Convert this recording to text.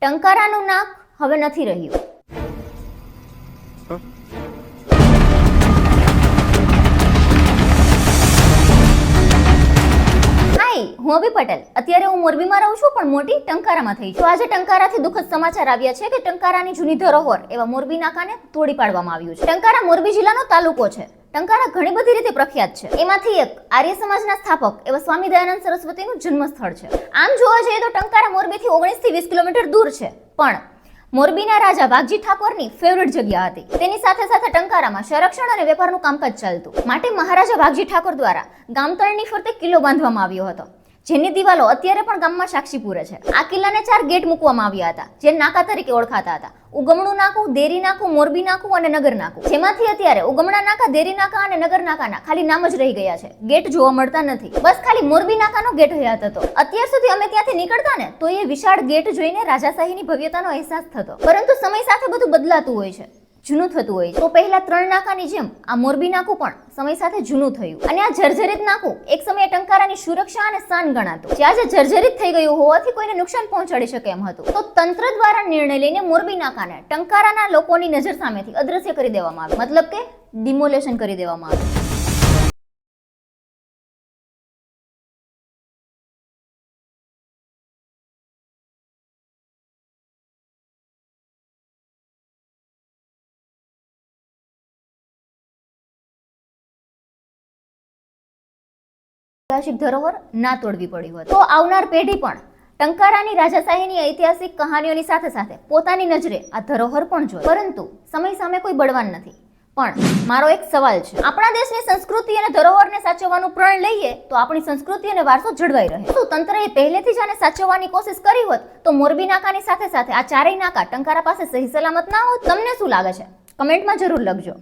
ટંકારાનું નાક હવે નથી રહ્યું. હાય, હું અભી પટેલ. અત્યારે હું મોરબીમાં રહું છું, પણ મોટી ટંકારામાં થઈ છું. આજે ટંકારાથી દુઃખદ સમાચાર આવ્યા છે કે ટંકારાની જૂની ધરોહર એવા મોરબી નાકાને તોડી પાડવામાં આવ્યું છે. ટંકારા મોરબી જિલ્લાનો તાલુકો છે. ટંકારા ઘણી બધી રીતે પ્રખ્યાત છે. એમાંથી એક આર્ય સમાજના સ્થાપક એવા સ્વામી દયાનંદ સરસ્વતીનું જન્મ સ્થળ છે. આમ જોવા જઈએ તો ટંકારા મોરબીથી 19 થી 20 કિલોમીટર દૂર છે, પણ મોરબીના રાજા વાઘજી ઠાકોરની ફેવરેટ જગ્યા હતી. તેની સાથે સાથે ટંકારામાં સંરક્ષણ અને વેપારનું કામકાજ ચાલતું, માટે મહારાજા વાઘજી ઠાકોર દ્વારા ગામતળની ફરતે કિલ્લો બાંધવામાં આવ્યો હતો, જેની દિવાલો અત્યારે પણ ગામમાં સાક્ષી પૂરે છે. આ કિલ્લાને 4 ગેટ મૂકવામાં આવ્યા હતા, જે નાકા તરીકે ઓળખાતા હતા: ઉગમણું નાકું, દેરી નાકું, મોરબી નાકું અને નગર નાકું. જેમાંથી અત્યારે ઉગમણા નાકા, દેરી નાકા અને નગર નાકાના ખાલી નામ જ રહી ગયા છે. ગેટ જોવા મળતા નથી. બસ ખાલી મોરબી નાકાનો ગેટ હયાત હતો. અત્યાર સુધી અમે ત્યાંથી નીકળતા ને તો એ વિશાળ ગેટ જોઈને રાજાશાહીની ભવ્યતાનો અહેસાસ થતો. પરંતુ સમય સાથે બધું બદલાતું હોય છે, જૂનું થતું હોય છે. તો પહેલા 3 નાકાની જેમ આ મોરબી નાકું પણ સમય સાથે જૂનું થયું, અને આ જર્જરિત નાકું એક સમયે ટંકારાની સુરક્ષા અને શાન ગણાતું, જે આજે જર્જરિત થઈ ગયું હોવાથી કોઈને નુકસાન પહોંચાડી શકે એમ હતું. તો તંત્ર દ્વારા નિર્ણય લઈને મોરબી નાકાને ટંકારાના લોકોની નજર સામેથી અદ્રશ્ય કરી દેવામાં આવ્યું, મતલબ કે ડિમોલેશન કરી દેવામાં આવ્યું. ઐતિહાસિક ધરોહર ના તોડવી પડી હોત તો આવનાર પેઢી પણ ટંકારાની રાજાશાહીની ઐતિહાસિક કહાનીઓની સાથે સાથે પોતાની નજરે આ ધરોહર પણ જોઈ. પરંતુ સમય સામે કોઈ બળવાન નથી. પણ મારો એક સવાલ છે, આપણા દેશની સંસ્કૃતિ અને ધરોહરને સાચવવાનું પ્રણ લઈએ તો આપણી સંસ્કૃતિ અને વારસો જળવાઈ રહે. શું તંત્રએ પહેલેથી જ આને સાચવવાની કોશિશ કરી હોત તો મોરબી નાકાની સાથે સાથે આ 4 નાકા ટંકારા પાસે સહી સલામત ના હોત? તમને શું લાગે છે? કમેન્ટમાં જરૂર લખજો.